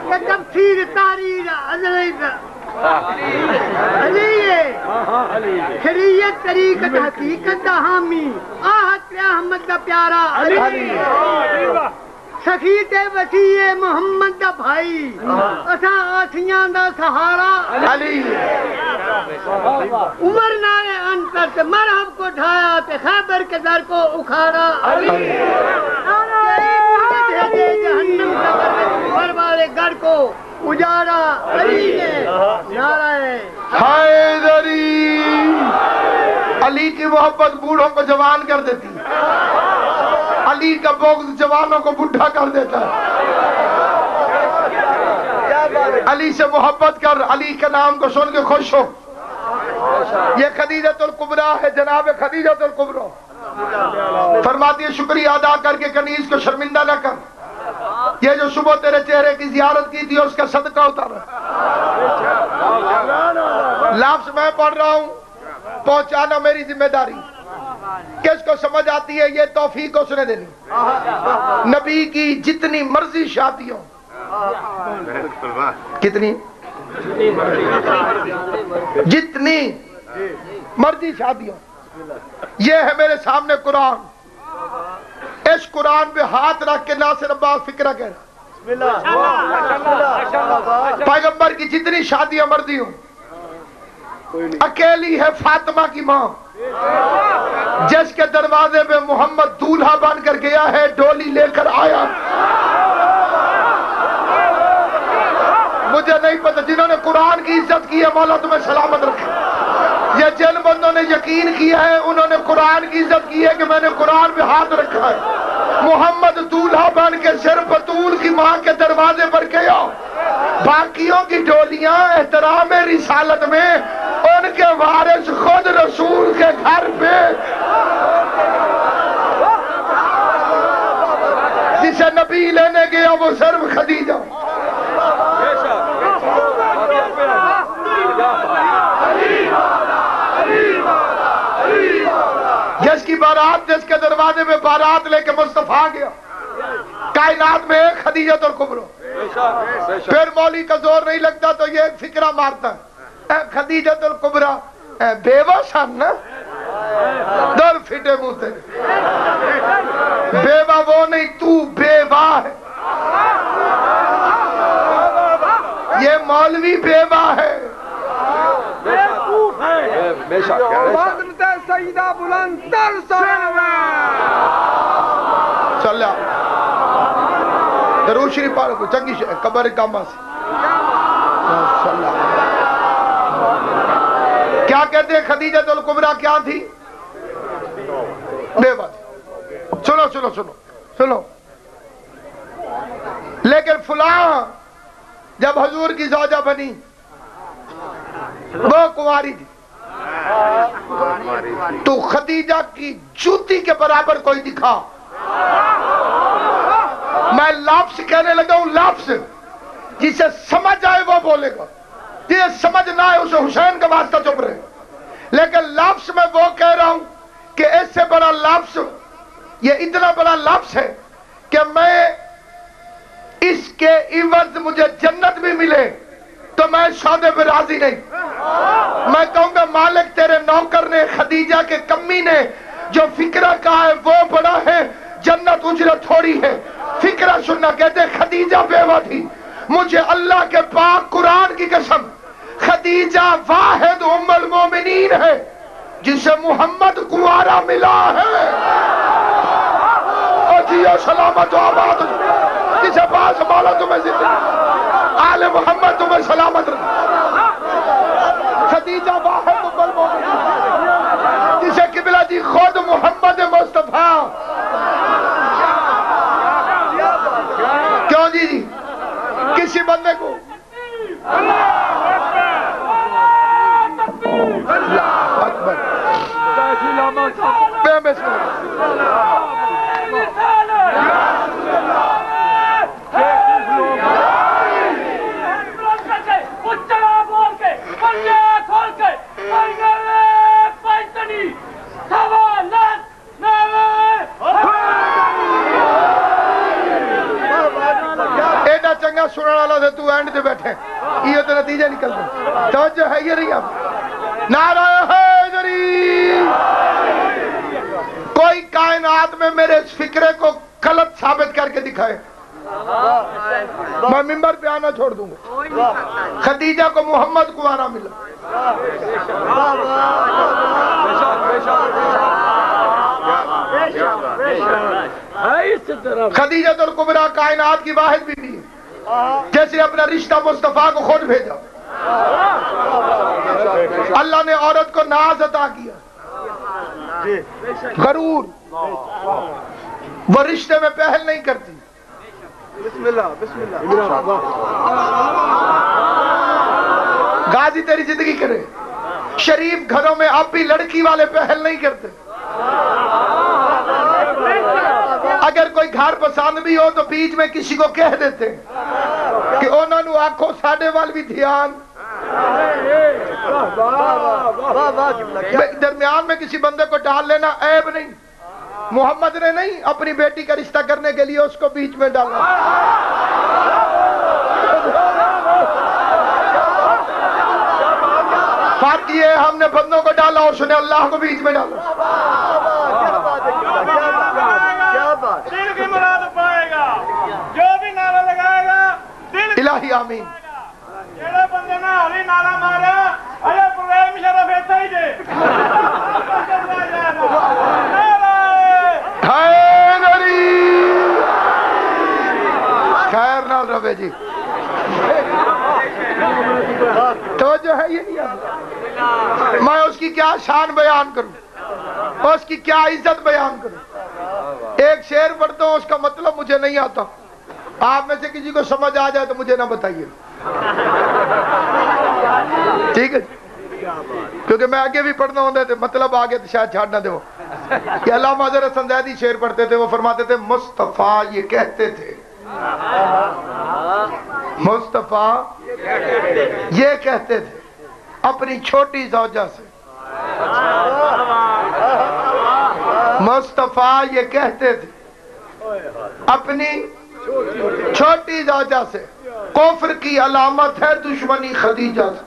یہ تبدیل تحریر ازل علی خریت طریقت حقیقت دا حامی آہت احمد دا پیارا علی سخیت وسیع محمد دا بھائی اساں آسیاں دا سہارا علی عمر نارے انتر سے مرحب کو ڈھایا تے خیبر کے در کو اکھاڑا علی جہنم کا گھر والے گھر کو اجاڑا علی نے نعرہ حیدری علی کی محبت بوڑھوں کو جوان کر دیتی علی کا بغض جوانوں کو بڈھا کر دیتا ہے علی سے محبت کر علی کے نام کو سن کے خوش ہو یہ خدیجۃ الکبریٰ ہے جناب خدیجۃ الکبریٰ فرماتی ہے شکریہ ادا کر کے کنیز کو شرمندہ نہ کر یہ جو صبح تیرے چہرے کی زیارت کی تھی اس کا صدقہ اتارا لفظ میں پڑھ رہا ہوں پہنچانا میری ذمہ داری کس کو سمجھ آتی ہے یہ توفیق اس نے دینی نبی کی جتنی مرضی شادیوں کتنی جتنی مرضی شادیوں یہ ہے میرے سامنے قرآن اس قرآن پہ ہاتھ رکھ کے ناصر عباس فکرہ کہہ رہا پیغمبر کی جتنی شادیاں مرضی ہوں اکیلی ہے فاطمہ کی ماں جس کے دروازے پہ محمد دولہا بن کر گیا ہے ڈولی لے کر آیا مجھے نہیں پتا جنہوں نے قرآن کی عزت کی ہے مولا تمہیں سلامت رکھے یہ جن بندوں نے یقین کیا ہے انہوں نے قرآن کی عزت کی ہے کہ میں نے قرآن پہ ہاتھ رکھا ہے محمد دولہا بن کے سر بطول کی ماں کے دروازے پر گیا باقیوں کی ڈولیاں احترام رسالت میں ان کے وارث خود رسول کے گھر پہ جسے نبی لینے گیا وہ صرف خدیجہ جس کی بارات جس کے دروازے میں بارات لے کے مصطفیٰ گیا کائنات میں ایک خدیجۃ الکبریٰ پھر مولی کا زور نہیں لگتا تو یہ فکرہ مارتا ہے خدیجۃ الکبریٰ بیوہ سن نا دل پھٹے منہ تیرے بیوہ وہ نہیں تو بیوہ ہے یہ مولوی بیوہ ہے سیدہ بلندر چل درود شریف پڑھ کو چنگی قبر کامہ سے کیا کہتے ہیں خدیجۃ الکبریٰ کیا تھی بیوہ تھی سنو سنو سنو سنو لیکن فلاں جب حضور کی زوجہ بنی وہ کنواری تھی تو خدیجہ کی جوتی کے برابر کوئی دکھا میں لفظ کہنے لگا ہوں لفظ جسے سمجھ آئے وہ بولے گا جسے سمجھ نہ آئے اسے حسین کا واسطہ چپ رہے لیکن لفظ میں وہ کہہ رہا ہوں کہ اس سے بڑا لفظ یہ اتنا بڑا لفظ ہے کہ میں اس کے عوض مجھے جنت بھی ملے تو میں سودے پہ راضی نہیں میں کہوں گا مالک تیرے نوکر نے خدیجہ کے کمی نے جو فکرہ کہا ہے وہ بڑا ہے جنت اجرت تھوڑی ہے فکرہ سننا کہتے خدیجہ بیوہ تھی مجھے اللہ کے پاک قرآن کی قسم خدیجہ واحد ام المومنین ہے جسے محمد کنوارا ملا ہے اور جیو سلامت و آباد جسے پاس مولا تمہیں زندگی آل محمد تمہیں سلامت رکھے خدیجہ واحد ام المومنین جسے قبلہ دی خود محمد مصطفیٰ کیوں جی کسی بندے کو اللہ اکبر خدیجہ نکل گئی. توجہ ہے یہ نہیں اب؟ نعرہ حیدری. کوئی کائنات میں میرے اس فکرے کو غلط ثابت کر کے دکھائے میں ممبر پہ آنا چھوڑ دوں گا. خدیجہ کو محمد کنوارا ملا. خدیجہ الکبریٰ کائنات کی واحد بیوی ہے جیسے اپنا رشتہ مصطفیٰ کو خود بھیجا. اللہ نے عورت کو ناز عطا کیا. غرور وہ رشتے میں پہل نہیں کرتی. بسم اللہ غازی تیری زندگی کرے. شریف گھروں میں اب بھی لڑکی والے پہل نہیں کرتے. اگر کوئی گھر پسند بھی ہو تو بیچ میں کسی کو کہہ دیتے کہ انہوں نے آنکھوں ساڑھے وال بھی دھیان. درمیان میں کسی بندے کو ڈال لینا عیب نہیں. محمد نے نہیں اپنی بیٹی کا رشتہ کرنے کے لیے اس کو بیچ میں ڈالا. فرق یہ ہم نے بندوں کو ڈالا اور اس نے اللہ کو بیچ میں ڈالا. دل کی مراد پائے گا جو بھی نعرہ لگائے گا. دل الہی آمین. جڑے بندے نے ہری نعرہ مارا ارے پروگرام شرف ایسا ہی دے. خیر نال روے جی. توجہ ہے یہ نہیں آتا. میں اس کی کیا شان بیان کروں, اس کی کیا عزت بیان کروں. ایک شعر پڑھتا ہوں اس کا مطلب مجھے نہیں آتا. آپ میں سے کسی کو سمجھ آ جائے تو مجھے نہ بتائیے, ٹھیک ہے؟ کیونکہ میں آگے بھی پڑھنا ہوتا تھے مطلب آگے تو شاید چھاڑ نہ دے. وہ کہ علامہ حضرت سنزیدی شعر پڑھتے تھے, وہ فرماتے تھے مصطفیٰ یہ کہتے تھے, مصطفیٰ یہ کہتے تھے اپنی چھوٹی زوجہ سے. مصطفیٰ یہ کہتے تھے اپنی چھوٹی زوجہ سے کفر کی علامت ہے دشمنی خدیجہ سے.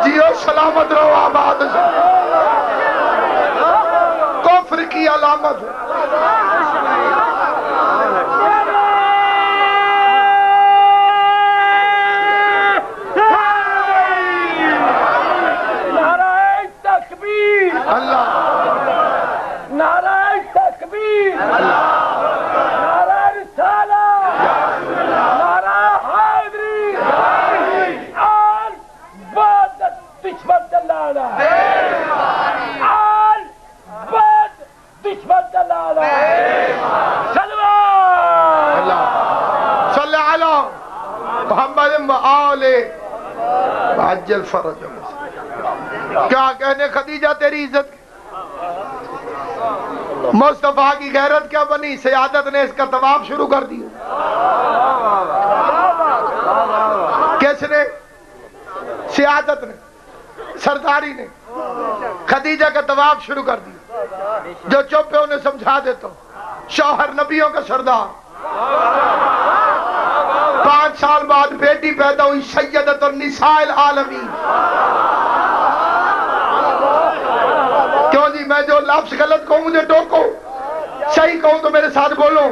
جیو سلامت رہو آباد سے. کفر کی علامت ہے. عجل فرج. کیا کہنے خدیجہ تیری عزت. مصطفیٰ کی غیرت کیا بنی, سیادت نے اس کا طواف شروع کر دیا. کس نے؟ سیادت نے, سرداری نے خدیجہ کا طواف شروع کر دیا. جو چپ ہے انہیں سمجھا دیتا ہوں, شوہر نبیوں کا سردار. 5 سال بعد بیٹی پیدا ہوئی سیدۃ النساء العالمین. کیوں جی میں جو لفظ غلط کہوں مجھے ٹوکو, صحیح کہوں تو میرے ساتھ بولو.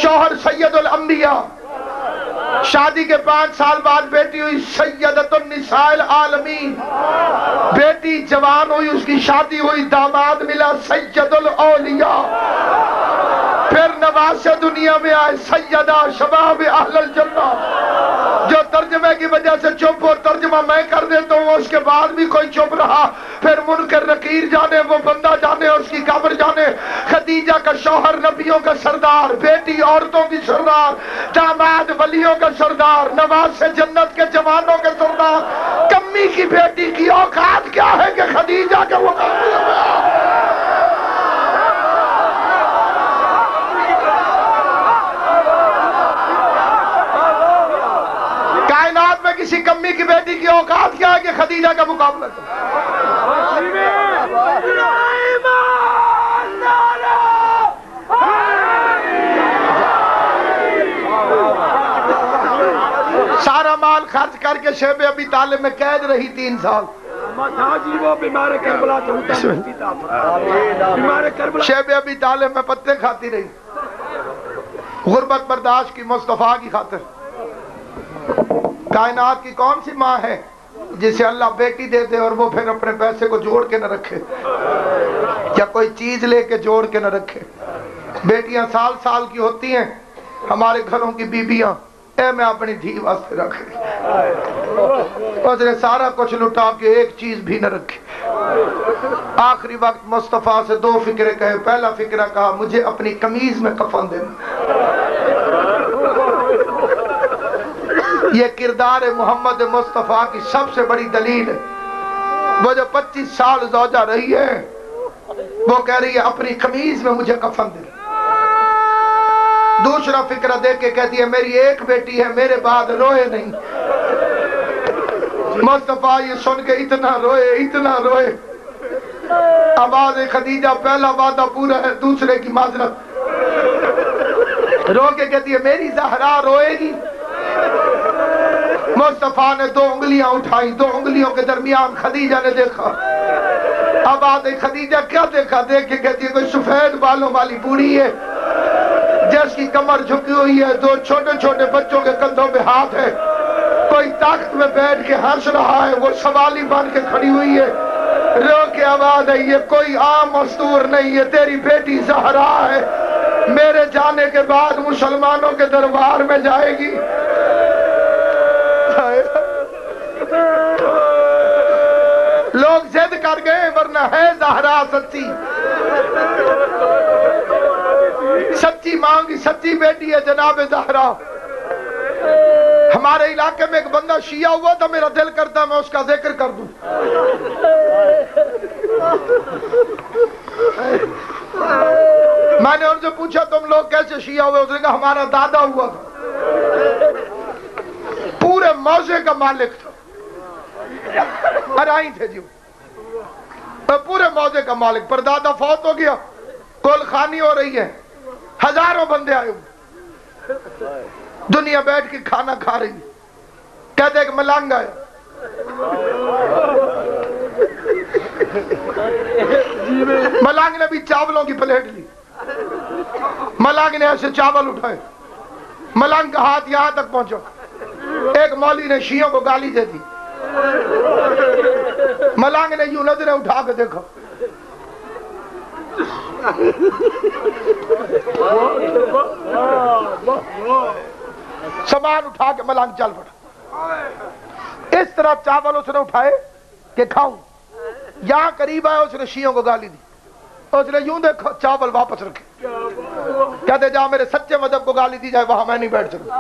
شوہر سید الانبیاء, شادی کے 5 سال بعد بیٹی ہوئی سیدۃ النساء العالمین. بیٹی جوان ہوئی, اس کی شادی ہوئی, داماد ملا سید الاولیاء. پھر نواز دنیا میں آئے سیدہ شباب اہل الجنہ. جو ترجمے کی وجہ سے چپ اور ترجمہ میں کر دیتا ہوں, اس کے بعد بھی کوئی چپ رہا. پھر منکر نکیر جانے, وہ بندہ جانے, اس کی قبر جانے. خدیجہ کا شوہر نبیوں کا سردار, بیٹی عورتوں کی سردار, داماد ولیوں کا سردار, نواز سے جنت کے جوانوں کے سردار. کمی کی بیٹی کی اوقات کیا ہے کہ خدیجہ کے مقابلے میں کائنات میں کسی کمی کی بیٹی کی اوقات کیا ہے کہ خدیجہ کا مقابلہ کرے. کر کے شیب ابی طالب میں قید رہی 3 سال. شیب ابی طالب میں پتے کھاتی رہی, غربت برداشت کی مصطفیٰ کی خاطر. کائنات کی کون سی ماں ہے جسے اللہ بیٹی دے دے اور وہ پھر اپنے پیسے کو جوڑ کے نہ رکھے یا کوئی چیز لے کے جوڑ کے نہ رکھے؟ بیٹیاں سال سال کی ہوتی ہیں, ہمارے گھروں کی بیبیاں اے میں اپنی دھی واسطے رکھے, اس نے سارا کچھ لٹا کے ایک چیز بھی نہ رکھی. آخری وقت مصطفیٰ سے 2 فکرے کہے. پہلا فکرہ کہا مجھے اپنی قمیض میں کفن دینا. یہ کردار محمد مصطفیٰ کی سب سے بڑی دلیل ہے. وہ جو 25 سال زوجہ رہی ہے وہ کہہ رہی ہے اپنی قمیض میں مجھے کفن دے. دوسرا فکرہ دیکھ کے کہتی ہے میری ایک بیٹی ہے, میرے بعد روئے نہیں. مصطفیٰ یہ سن کے اتنا روئے. آواز خدیجہ پہلا وعدہ پورا ہے, دوسرے کی معذرت. رو کے کہتی ہے میری زہرا روئے گی. مصطفیٰ نے 2 انگلیاں اٹھائی, 2 انگلیوں کے درمیان خدیجہ نے دیکھا. اب آتے خدیجہ کیا دیکھا؟ دیکھ کے کہتی ہے کوئی سفید بالوں والی بوڑھی ہے جس کی کمر جھکی ہوئی ہے, 2 چھوٹے چھوٹے بچوں کے کندھوں پہ ہاتھ ہے, کوئی تخت میں بیٹھ کے ہنس رہا ہے, وہ سوالی بن کے کھڑی ہوئی ہے. رو کے آواز ہے یہ کوئی عام مستور نہیں, یہ تیری بیٹی زہرا ہے, میرے جانے کے بعد مسلمانوں کے دربار میں جائے گی. لوگ ضد کر گئے ورنہ ہے زہرا سچی, سچی ماں کی سچی بیٹی ہے جناب زہرا. ہمارے علاقے میں ایک بندہ شیعہ ہوا تھا, میرا دل کرتا میں اس کا ذکر کر دوں. میں نے ان سے پوچھا تم لوگ کیسے شیعہ ہوئے؟ اس نے کہا ہمارا دادا ہوا تھا, پورے موضع کا مالک تھا, ارائی تھے جی, پورے موضع کا مالک. پر دادا فوت ہو گیا, کل خانی ہو رہی ہے, ہزاروں بندے آئے ہوئے, دنیا بیٹھ کے کھانا کھا رہی. کہتے ایک ملنگ آیا, ملنگ نے بھی چاولوں کی پلیٹ لی. ملنگ نے ایسے چاول اٹھائے, ملنگ کا ہاتھ یہاں تک پہنچا. ایک مولوی نے شیعوں کو گالی دے دی. ملنگ نے یوں نظریں اٹھا کے دیکھا, سامان اٹھا کے ملنگ چل پڑا. اس طرح چاول اس نے اٹھائے کہ کھاؤں, یہاں قریب آیا اس نے شیعوں کو گالی دی. اس نے یوں دیکھا, چاول واپس رکھے. کہتے جہاں میرے سچے مذہب کو گالی دی جائے وہاں میں نہیں بیٹھ سکتا.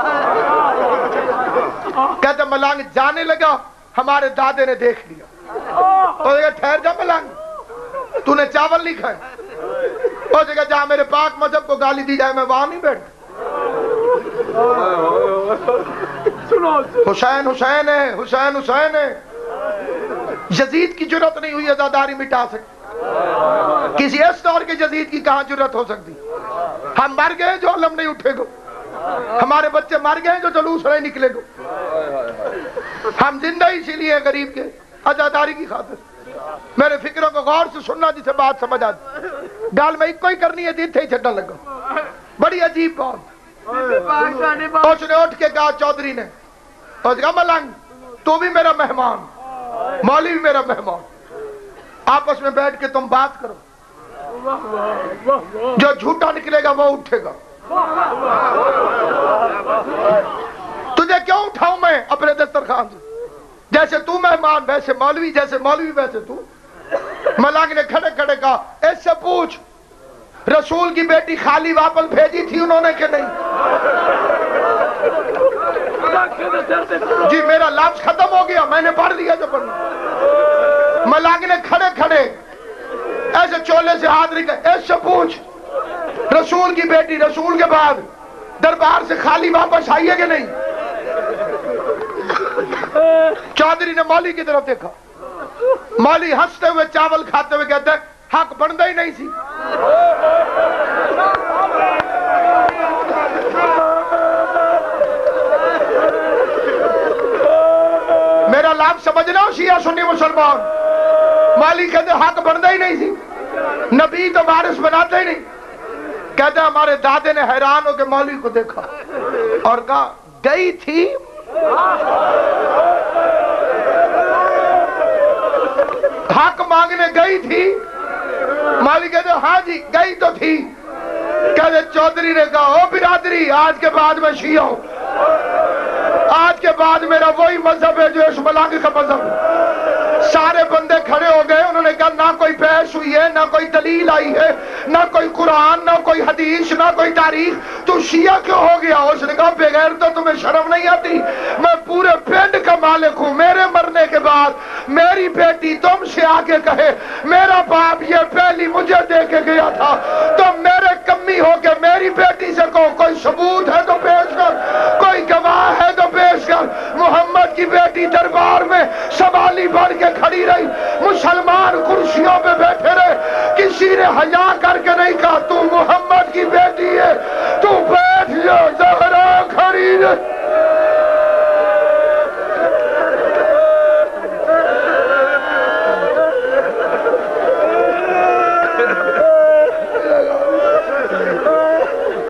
کہتے ملنگ جانے لگا, ہمارے دادے نے دیکھ لیا. اس نے کہا ٹھہر جا ملنگ, تو نے چاول نہیں کھائے. اس نے کہا جہاں میرے پاک مذہب کو گالی دی جائے میں وہاں نہیں بیٹھ. حسین حسین ہے, حسین حسین ہے. یزید کی جرت نہیں ہوئی عزاداری مٹا سکتی. کسی اس دور کے یزید کی کہاں جرت ہو سکتی؟ ہم مر گئے جو علم نہیں اٹھے گا, ہمارے بچے مر گئے جو جلوس نہیں نکلے گا. ہم زندہ اسی لیے غریب کے عزاداری کی خاطر. میرے فکروں کو غور سے سننا جسے بات سمجھ آتی. گال میں ایک کوئی کرنی ہے دیتے ہی چھٹا لگا. بڑی عجیب بات. اس نے اٹھ کے کہا چودھری نے, اس نے کہا ملنگ تو بھی میرا مہمان, مولوی بھی میرا مہمان, آپس میں بیٹھ کے تم بات کرو, جو جھوٹا نکلے گا وہ اٹھے گا. تجھے کیوں اٹھاؤں میں اپنے دسترخوان سے؟ جیسے تو مہمان ویسے مولوی, جیسے مولوی ویسے تو. ملنگ نے کھڑے کھڑے کہا اس سے پوچھ رسول کی بیٹی خالی واپس بھیجی تھی انہوں نے کہ نہیں؟ جی میرا لفظ ختم ہو گیا, میں نے پڑھ لیا جو پڑھنا. ملنگ نے کھڑے کھڑے ایسے چولے سے ہاتھ نکلے, اس سے پوچھ رسول کی بیٹی رسول کے بعد دربار سے خالی واپس آئی ہے کہ نہیں؟ چودھری نے مولوی کی طرف دیکھا. مولوی ہنستے ہوئے چاول کھاتے ہوئے کہتے ہیں حق بنتا ہی نہیں سی. اختلاف سمجھنا ہو شیعہ سنی مسلمان. مالی کہتے حق بنتا ہی نہیں سی, نبی تو وارث بناتے ہی نہیں. کہتے ہمارے دادے نے حیران ہو کے مولوی کو دیکھا اور کہا گئی تھی حق مانگنے گئی تھی. مالی کہتے ہاں جی گئی تو تھی. کہتے چودھری نے کہا او برادری, آج کے بعد میں شیعہ ہوں, آج کے بعد میرا وہی مذہب ہے جو اس ملانگ کا مذہب ہے. سارے بندے کھڑے ہو گئے, انہوں نے کہا نہ کوئی بحث ہوئی ہے, نہ کوئی دلیل آئی ہے, نہ کوئی قرآن, نہ کوئی حدیث, نہ کوئی تاریخ, تو شیعہ کیوں ہو گیا؟ اس نے کہا بغیر تو تمہیں شرم نہیں آتی, میں پورے پنڈ کا مالک ہوں, میرے مرنے کے بعد میری بیٹی تم سے آگے کہے میرا باپ یہ پہلی مجھے دے کے گیا تھا, تو میرے کمی ہو کے میری بیٹی سے کہو کوئی ثبوت ہے تو پیش کر, کوئی گواہ ہے تو پیش کر. محمد کی بیٹی دربار میں سوالی بن کے کھڑی رہی, مسلمان کرسیوں پہ بیٹھے رہے, کسی نے حیا کر کے نہیں کہا تو محمد کی بیٹی ہے, تو بیٹھ جا زہرا کھڑی رہی.